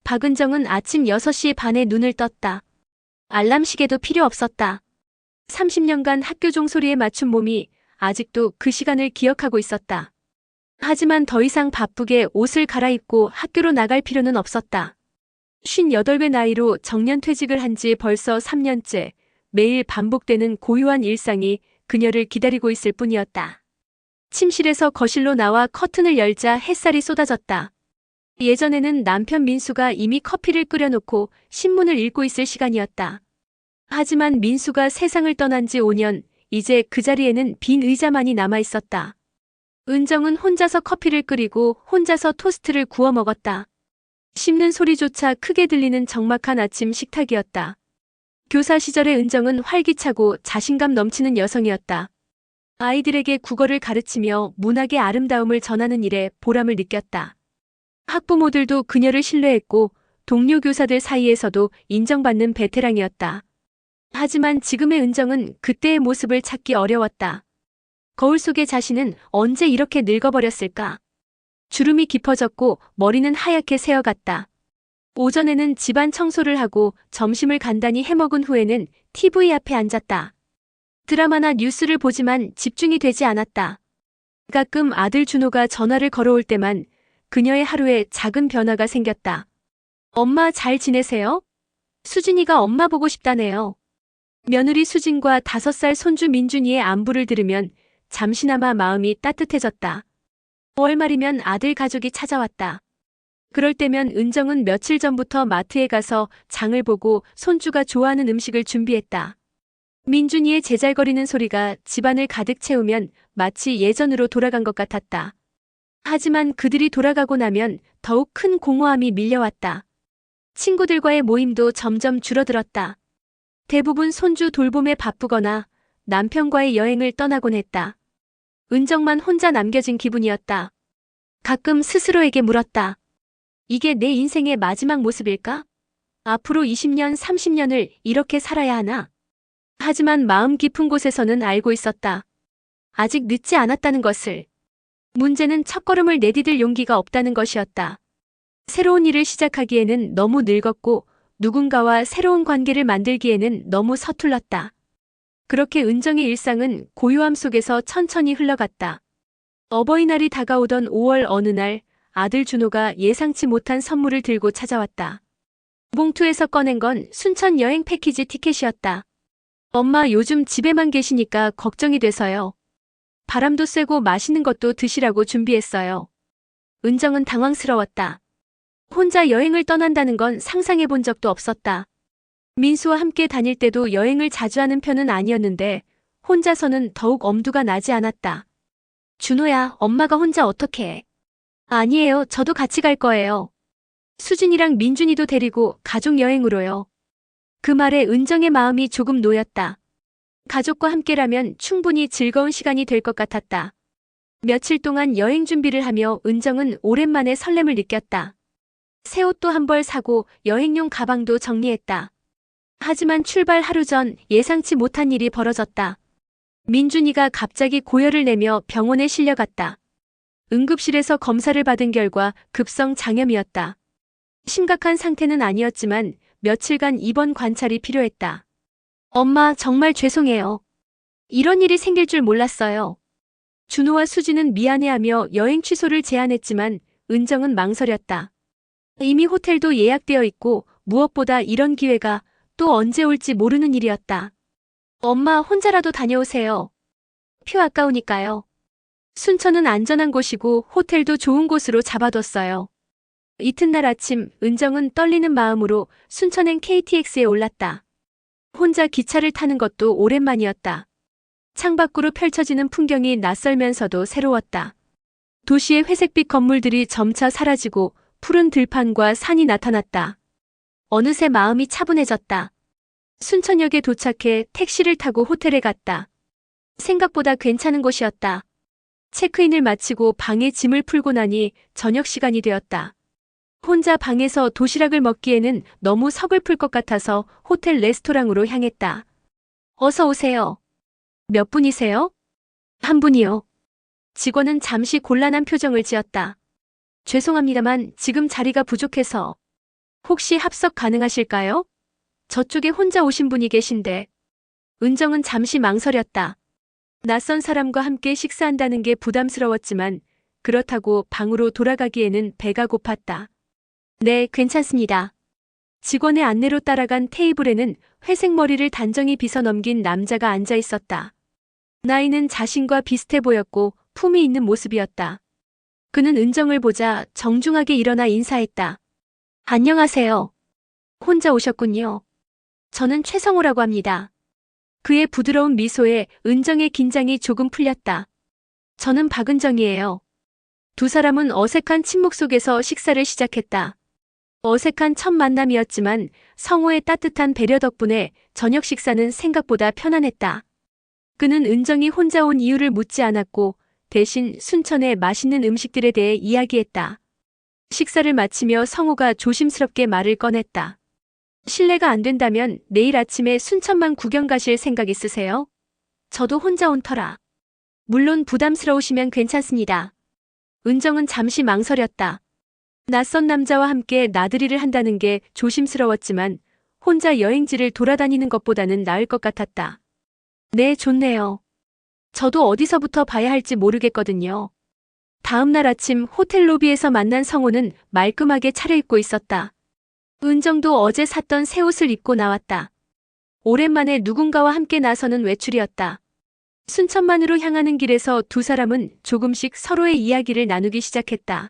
박은정은 아침 6시 반에 눈을 떴다. 알람 시계도 필요 없었다. 30년간 학교 종소리에 맞춘 몸이 아직도 그 시간을 기억하고 있었다. 하지만 더 이상 바쁘게 옷을 갈아입고 학교로 나갈 필요는 없었다. 58의 나이로 정년퇴직을 한 지 벌써 3년째 매일 반복되는 고요한 일상이 그녀를 기다리고 있을 뿐이었다. 침실에서 거실로 나와 커튼을 열자 햇살이 쏟아졌다. 예전에는 남편 민수가 이미 커피를 끓여놓고 신문을 읽고 있을 시간이었다. 하지만 민수가 세상을 떠난 지 5년, 이제 그 자리에는 빈 의자만이 남아 있었다. 은정은 혼자서 커피를 끓이고 혼자서 토스트를 구워 먹었다. 씹는 소리조차 크게 들리는 적막한 아침 식탁이었다. 교사 시절의 은정은 활기차고 자신감 넘치는 여성이었다. 아이들에게 국어를 가르치며 문학의 아름다움을 전하는 일에 보람을 느꼈다. 학부모들도 그녀를 신뢰했고 동료 교사들 사이에서도 인정받는 베테랑이었다. 하지만 지금의 은정은 그때의 모습을 찾기 어려웠다. 거울 속의 자신은 언제 이렇게 늙어버렸을까? 주름이 깊어졌고 머리는 하얗게 새어갔다. 오전에는 집안 청소를 하고 점심을 간단히 해먹은 후에는 TV 앞에 앉았다. 드라마나 뉴스를 보지만 집중이 되지 않았다. 가끔 아들 준호가 전화를 걸어올 때만 그녀의 하루에 작은 변화가 생겼다. 엄마 잘 지내세요? 수진이가 엄마 보고 싶다네요. 며느리 수진과 5살 손주 민준이의 안부를 들으면 잠시나마 마음이 따뜻해졌다. 5월 말이면 아들 가족이 찾아왔다. 그럴 때면 은정은 며칠 전부터 마트에 가서 장을 보고 손주가 좋아하는 음식을 준비했다. 민준이의 제잘거리는 소리가 집안을 가득 채우면 마치 예전으로 돌아간 것 같았다. 하지만 그들이 돌아가고 나면 더욱 큰 공허함이 밀려왔다. 친구들과의 모임도 점점 줄어들었다. 대부분 손주 돌봄에 바쁘거나 남편과의 여행을 떠나곤 했다. 은정만 혼자 남겨진 기분이었다. 가끔 스스로에게 물었다. 이게 내 인생의 마지막 모습일까? 앞으로 20년, 30년을 이렇게 살아야 하나? 하지만 마음 깊은 곳에서는 알고 있었다. 아직 늦지 않았다는 것을. 문제는 첫걸음을 내디딜 용기가 없다는 것이었다. 새로운 일을 시작하기에는 너무 늙었고 누군가와 새로운 관계를 만들기에는 너무 서툴렀다. 그렇게 은정의 일상은 고요함 속에서 천천히 흘러갔다. 어버이날이 다가오던 5월 어느 날 아들 준호가 예상치 못한 선물을 들고 찾아왔다. 봉투에서 꺼낸 건 순천 여행 패키지 티켓이었다. 엄마 요즘 집에만 계시니까 걱정이 돼서요. 바람도 쐬고 맛있는 것도 드시라고 준비했어요. 은정은 당황스러웠다. 혼자 여행을 떠난다는 건 상상해 본 적도 없었다. 민수와 함께 다닐 때도 여행을 자주 하는 편은 아니었는데 혼자서는 더욱 엄두가 나지 않았다. 준호야, 엄마가 혼자 어떻게 해? 아니에요, 저도 같이 갈 거예요. 수진이랑 민준이도 데리고 가족 여행으로요. 그 말에 은정의 마음이 조금 놓였다. 가족과 함께라면 충분히 즐거운 시간이 될 것 같았다. 며칠 동안 여행 준비를 하며 은정은 오랜만에 설렘을 느꼈다. 새 옷도 한 벌 사고 여행용 가방도 정리했다. 하지만 출발 하루 전 예상치 못한 일이 벌어졌다. 민준이가 갑자기 고열을 내며 병원에 실려갔다. 응급실에서 검사를 받은 결과 급성 장염이었다. 심각한 상태는 아니었지만 며칠간 입원 관찰이 필요했다. 엄마, 정말 죄송해요. 이런 일이 생길 줄 몰랐어요. 준호와 수지는 미안해하며 여행 취소를 제안했지만 은정은 망설였다. 이미 호텔도 예약되어 있고 무엇보다 이런 기회가 또 언제 올지 모르는 일이었다. 엄마, 혼자라도 다녀오세요. 표 아까우니까요. 순천은 안전한 곳이고 호텔도 좋은 곳으로 잡아뒀어요. 이튿날 아침 은정은 떨리는 마음으로 순천행 KTX에 올랐다. 혼자 기차를 타는 것도 오랜만이었다. 창밖으로 펼쳐지는 풍경이 낯설면서도 새로웠다. 도시의 회색빛 건물들이 점차 사라지고 푸른 들판과 산이 나타났다. 어느새 마음이 차분해졌다. 순천역에 도착해 택시를 타고 호텔에 갔다. 생각보다 괜찮은 곳이었다. 체크인을 마치고 방에 짐을 풀고 나니 저녁 시간이 되었다. 혼자 방에서 도시락을 먹기에는 너무 서글플 것 같아서 호텔 레스토랑으로 향했다. 어서 오세요. 몇 분이세요? 한 분이요. 직원은 잠시 곤란한 표정을 지었다. 죄송합니다만 지금 자리가 부족해서. 혹시 합석 가능하실까요? 저쪽에 혼자 오신 분이 계신데. 은정은 잠시 망설였다. 낯선 사람과 함께 식사한다는 게 부담스러웠지만 그렇다고 방으로 돌아가기에는 배가 고팠다. 네, 괜찮습니다. 직원의 안내로 따라간 테이블에는 회색 머리를 단정히 빗어 넘긴 남자가 앉아 있었다. 나이는 자신과 비슷해 보였고 품이 있는 모습이었다. 그는 은정을 보자 정중하게 일어나 인사했다. 안녕하세요. 혼자 오셨군요. 저는 최성호라고 합니다. 그의 부드러운 미소에 은정의 긴장이 조금 풀렸다. 저는 박은정이에요. 두 사람은 어색한 침묵 속에서 식사를 시작했다. 어색한 첫 만남이었지만 성호의 따뜻한 배려 덕분에 저녁 식사는 생각보다 편안했다. 그는 은정이 혼자 온 이유를 묻지 않았고 대신 순천의 맛있는 음식들에 대해 이야기했다. 식사를 마치며 성호가 조심스럽게 말을 꺼냈다. 실례가 안 된다면 내일 아침에 순천만 구경 가실 생각 있으세요? 저도 혼자 온 터라. 물론 부담스러우시면 괜찮습니다. 은정은 잠시 망설였다. 낯선 남자와 함께 나들이를 한다는 게 조심스러웠지만 혼자 여행지를 돌아다니는 것보다는 나을 것 같았다. 네, 좋네요. 저도 어디서부터 봐야 할지 모르겠거든요. 다음 날 아침 호텔 로비에서 만난 성호는 말끔하게 차려입고 있었다. 은정도 어제 샀던 새 옷을 입고 나왔다. 오랜만에 누군가와 함께 나서는 외출이었다. 순천만으로 향하는 길에서 두 사람은 조금씩 서로의 이야기를 나누기 시작했다.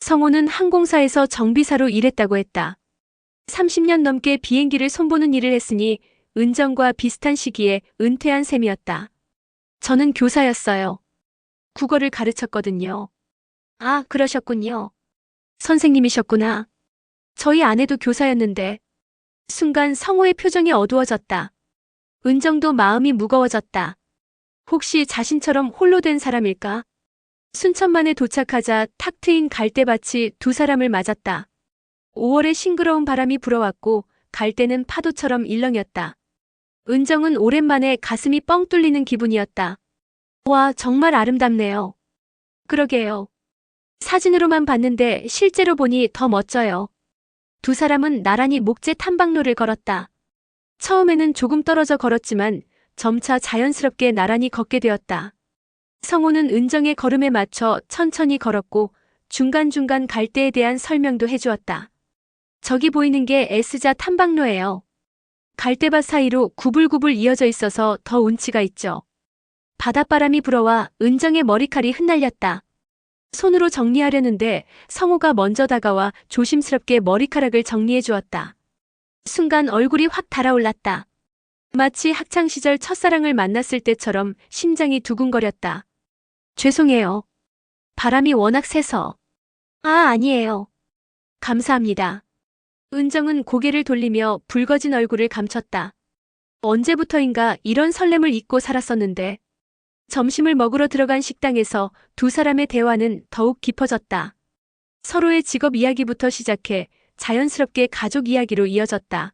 성호는 항공사에서 정비사로 일했다고 했다. 30년 넘게 비행기를 손보는 일을 했으니 은정과 비슷한 시기에 은퇴한 셈이었다. 저는 교사였어요. 국어를 가르쳤거든요. 아, 그러셨군요. 선생님이셨구나. 저희 아내도 교사였는데. 순간 성호의 표정이 어두워졌다. 은정도 마음이 무거워졌다. 혹시 자신처럼 홀로 된 사람일까? 순천만에 도착하자 탁 트인 갈대밭이 두 사람을 맞았다. 5월의 싱그러운 바람이 불어왔고 갈대는 파도처럼 일렁였다. 은정은 오랜만에 가슴이 뻥 뚫리는 기분이었다. 와, 정말 아름답네요. 그러게요. 사진으로만 봤는데 실제로 보니 더 멋져요. 두 사람은 나란히 목재 탐방로를 걸었다. 처음에는 조금 떨어져 걸었지만 점차 자연스럽게 나란히 걷게 되었다. 성호는 은정의 걸음에 맞춰 천천히 걸었고 중간중간 갈대에 대한 설명도 해주었다. 저기 보이는 게 S자 탐방로예요. 갈대밭 사이로 구불구불 이어져 있어서 더 운치가 있죠. 바닷바람이 불어와 은정의 머리칼이 흩날렸다. 손으로 정리하려는데 성호가 먼저 다가와 조심스럽게 머리카락을 정리해 주었다. 순간 얼굴이 확 달아올랐다. 마치 학창시절 첫사랑을 만났을 때처럼 심장이 두근거렸다. 죄송해요. 바람이 워낙 세서. 아, 아니에요. 감사합니다. 은정은 고개를 돌리며 붉어진 얼굴을 감췄다. 언제부터인가 이런 설렘을 잊고 살았었는데. 점심을 먹으러 들어간 식당에서 두 사람의 대화는 더욱 깊어졌다. 서로의 직업 이야기부터 시작해 자연스럽게 가족 이야기로 이어졌다.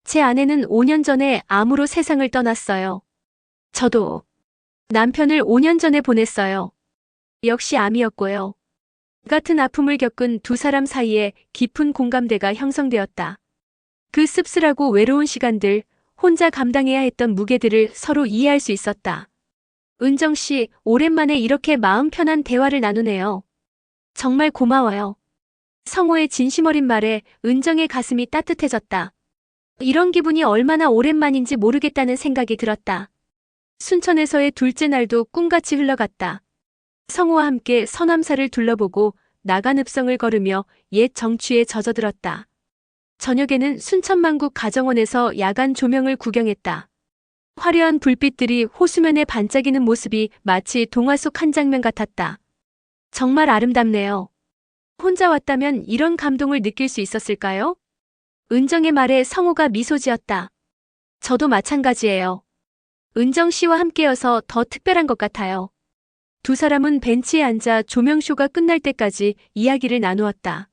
제 아내는 5년 전에 암으로 세상을 떠났어요. 저도 남편을 5년 전에 보냈어요. 역시 암이었고요. 같은 아픔을 겪은 두 사람 사이에 깊은 공감대가 형성되었다. 그 씁쓸하고 외로운 시간들, 혼자 감당해야 했던 무게들을 서로 이해할 수 있었다. 은정 씨, 오랜만에 이렇게 마음 편한 대화를 나누네요. 정말 고마워요. 성호의 진심 어린 말에 은정의 가슴이 따뜻해졌다. 이런 기분이 얼마나 오랜만인지 모르겠다는 생각이 들었다. 순천에서의 둘째 날도 꿈같이 흘러갔다. 성호와 함께 서남사를 둘러보고 나간읍성을 걸으며 옛 정취에 젖어들었다. 저녁에는 순천만국 가정원에서 야간 조명을 구경했다. 화려한 불빛들이 호수면에 반짝이는 모습이 마치 동화 속 한 장면 같았다. 정말 아름답네요. 혼자 왔다면 이런 감동을 느낄 수 있었을까요? 은정의 말에 성호가 미소 지었다. 저도 마찬가지예요. 은정 씨와 함께여서 더 특별한 것 같아요. 두 사람은 벤치에 앉아 조명쇼가 끝날 때까지 이야기를 나누었다.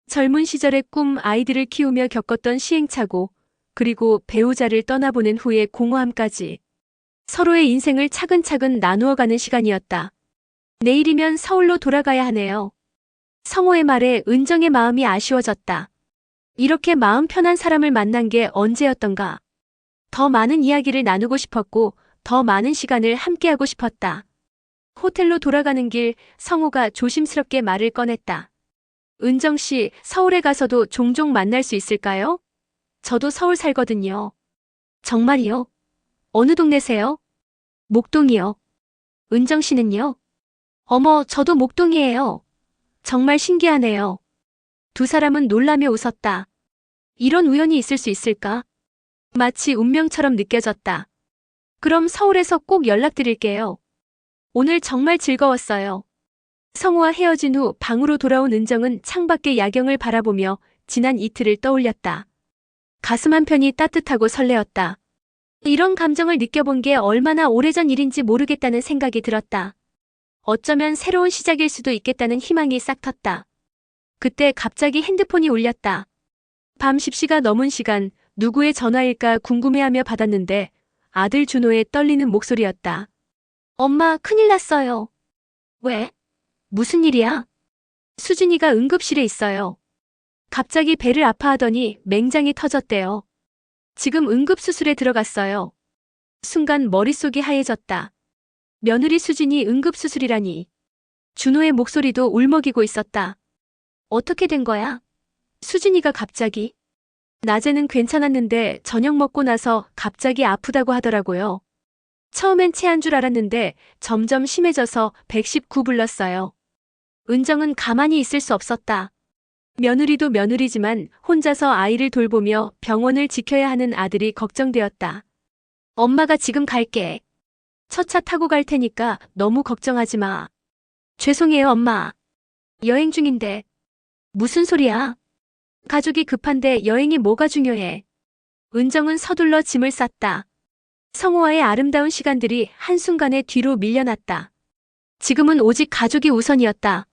젊은 시절의 꿈, 아이들을 키우며 겪었던 시행착오, 그리고 배우자를 떠나보낸 후의 공허함까지 서로의 인생을 차근차근 나누어가는 시간이었다. 내일이면 서울로 돌아가야 하네요. 성호의 말에 은정의 마음이 아쉬워졌다. 이렇게 마음 편한 사람을 만난 게 언제였던가. 더 많은 이야기를 나누고 싶었고, 더 많은 시간을 함께하고 싶었다. 호텔로 돌아가는 길, 성호가 조심스럽게 말을 꺼냈다. 은정 씨, 서울에 가서도 종종 만날 수 있을까요? 저도 서울 살거든요. 정말이요? 어느 동네세요? 목동이요. 은정 씨는요? 어머, 저도 목동이에요. 정말 신기하네요. 두 사람은 놀라며 웃었다. 이런 우연이 있을 수 있을까? 마치 운명처럼 느껴졌다. 그럼 서울에서 꼭 연락드릴게요. 오늘 정말 즐거웠어요. 성우와 헤어진 후 방으로 돌아온 은정은 창밖의 야경을 바라보며 지난 이틀을 떠올렸다. 가슴 한편이 따뜻하고 설레었다. 이런 감정을 느껴본 게 얼마나 오래전 일인지 모르겠다는 생각이 들었다. 어쩌면 새로운 시작일 수도 있겠다는 희망이 싹 텄다. 그때 갑자기 핸드폰이 울렸다. 밤 10시가 넘은 시간, 누구의 전화일까 궁금해하며 받았는데 아들 준호의 떨리는 목소리였다. 엄마, 큰일 났어요. 왜? 무슨 일이야? 수진이가 응급실에 있어요. 갑자기 배를 아파하더니 맹장이 터졌대요. 지금 응급수술에 들어갔어요. 순간 머릿속이 하얘졌다. 며느리 수진이 응급수술이라니. 준호의 목소리도 울먹이고 있었다. 어떻게 된 거야? 수진이가 갑자기. 낮에는 괜찮았는데 저녁 먹고 나서 갑자기 아프다고 하더라고요. 처음엔 체한 줄 알았는데 점점 심해져서 119 불렀어요. 은정은 가만히 있을 수 없었다. 며느리도 며느리지만 혼자서 아이를 돌보며 병원을 지켜야 하는 아들이 걱정되었다. 엄마가 지금 갈게. 첫 차 타고 갈 테니까 너무 걱정하지 마. 죄송해요, 엄마. 여행 중인데. 무슨 소리야? 가족이 급한데 여행이 뭐가 중요해. 은정은 서둘러 짐을 쌌다. 성호와의 아름다운 시간들이 한순간에 뒤로 밀려났다. 지금은 오직 가족이 우선이었다.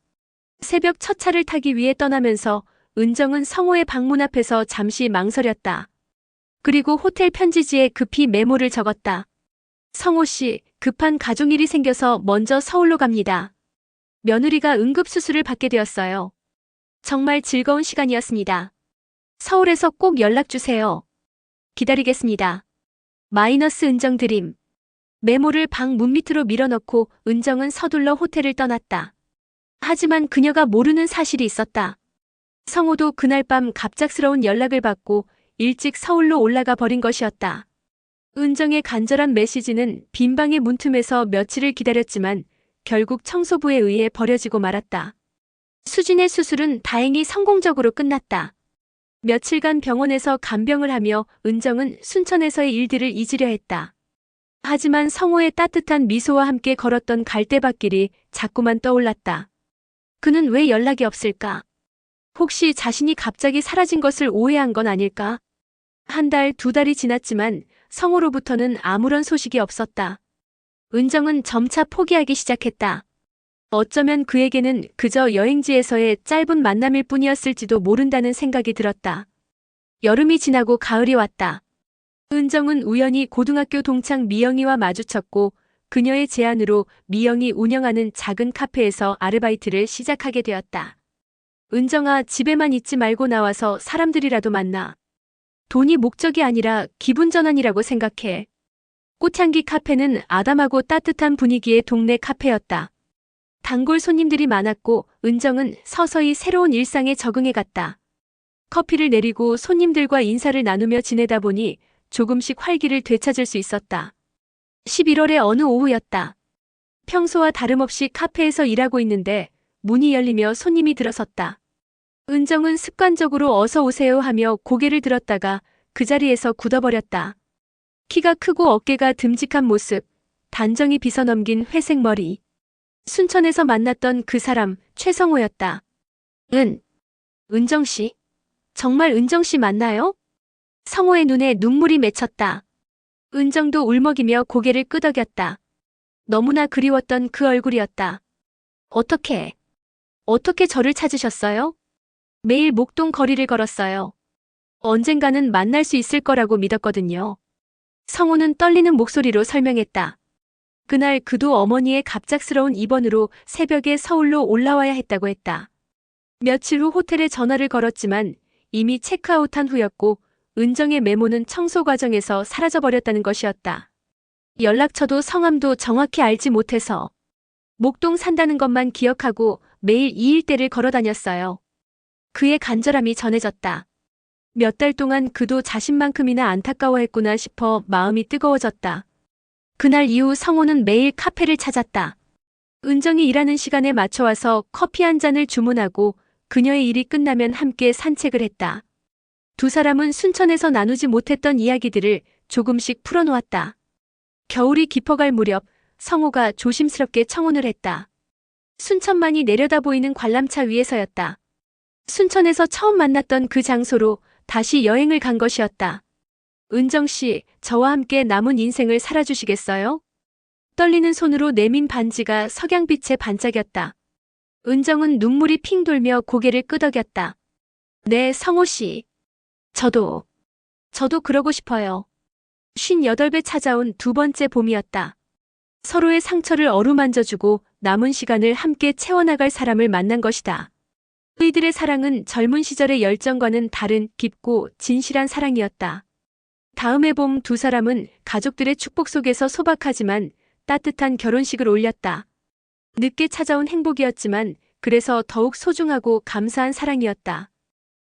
새벽 첫 차를 타기 위해 떠나면서 은정은 성호의 방문 앞에서 잠시 망설였다. 그리고 호텔 편지지에 급히 메모를 적었다. 성호 씨, 급한 가족일이 생겨서 먼저 서울로 갑니다. 며느리가 응급수술을 받게 되었어요. 정말 즐거운 시간이었습니다. 서울에서 꼭 연락주세요. 기다리겠습니다. 마이너스 은정 드림. 메모를 방 문 밑으로 밀어넣고 은정은 서둘러 호텔을 떠났다. 하지만 그녀가 모르는 사실이 있었다. 성호도 그날 밤 갑작스러운 연락을 받고 일찍 서울로 올라가 버린 것이었다. 은정의 간절한 메시지는 빈 방의 문틈에서 며칠을 기다렸지만 결국 청소부에 의해 버려지고 말았다. 수진의 수술은 다행히 성공적으로 끝났다. 며칠간 병원에서 간병을 하며 은정은 순천에서의 일들을 잊으려 했다. 하지만 성호의 따뜻한 미소와 함께 걸었던 갈대밭길이 자꾸만 떠올랐다. 그는 왜 연락이 없을까? 혹시 자신이 갑자기 사라진 것을 오해한 건 아닐까? 한 달, 두 달이 지났지만 성호로부터는 아무런 소식이 없었다. 은정은 점차 포기하기 시작했다. 어쩌면 그에게는 그저 여행지에서의 짧은 만남일 뿐이었을지도 모른다는 생각이 들었다. 여름이 지나고 가을이 왔다. 은정은 우연히 고등학교 동창 미영이와 마주쳤고 그녀의 제안으로 미영이 운영하는 작은 카페에서 아르바이트를 시작하게 되었다. 은정아, 집에만 있지 말고 나와서 사람들이라도 만나. 돈이 목적이 아니라 기분 전환이라고 생각해. 꽃향기 카페는 아담하고 따뜻한 분위기의 동네 카페였다. 단골 손님들이 많았고 은정은 서서히 새로운 일상에 적응해갔다. 커피를 내리고 손님들과 인사를 나누며 지내다 보니 조금씩 활기를 되찾을 수 있었다. 11월의 어느 오후였다. 평소와 다름없이 카페에서 일하고 있는데 문이 열리며 손님이 들어섰다. 은정은 습관적으로 어서 오세요 하며 고개를 들었다가 그 자리에서 굳어버렸다. 키가 크고 어깨가 듬직한 모습, 단정히 빗어넘긴 회색 머리. 순천에서 만났던 그 사람, 최성호였다. 은정씨? 정말 은정씨 맞나요? 성호의 눈에 눈물이 맺혔다. 은정도 울먹이며 고개를 끄덕였다. 너무나 그리웠던 그 얼굴이었다. 어떻게 저를 찾으셨어요? 매일 목동 거리를 걸었어요. 언젠가는 만날 수 있을 거라고 믿었거든요. 성호는 떨리는 목소리로 설명했다. 그날 그도 어머니의 갑작스러운 입원으로 새벽에 서울로 올라와야 했다고 했다. 며칠 후 호텔에 전화를 걸었지만 이미 체크아웃한 후였고 은정의 메모는 청소 과정에서 사라져버렸다는 것이었다. 연락처도 성함도 정확히 알지 못해서 목동 산다는 것만 기억하고 매일 이 일대를 걸어 다녔어요. 그의 간절함이 전해졌다. 몇 달 동안 그도 자신만큼이나 안타까워했구나 싶어 마음이 뜨거워졌다. 그날 이후 성호는 매일 카페를 찾았다. 은정이 일하는 시간에 맞춰와서 커피 한 잔을 주문하고 그녀의 일이 끝나면 함께 산책을 했다. 두 사람은 순천에서 나누지 못했던 이야기들을 조금씩 풀어놓았다. 겨울이 깊어갈 무렵 성호가 조심스럽게 청혼을 했다. 순천만이 내려다 보이는 관람차 위에서였다. 순천에서 처음 만났던 그 장소로 다시 여행을 간 것이었다. 은정 씨, 저와 함께 남은 인생을 살아주시겠어요? 떨리는 손으로 내민 반지가 석양빛에 반짝였다. 은정은 눈물이 핑 돌며 고개를 끄덕였다. 네, 성호 씨. 저도 그러고 싶어요. 58배 찾아온 두 번째 봄이었다. 서로의 상처를 어루만져주고 남은 시간을 함께 채워나갈 사람을 만난 것이다. 그이들의 사랑은 젊은 시절의 열정과는 다른 깊고 진실한 사랑이었다. 다음해 봄 두 사람은 가족들의 축복 속에서 소박하지만 따뜻한 결혼식을 올렸다. 늦게 찾아온 행복이었지만 그래서 더욱 소중하고 감사한 사랑이었다.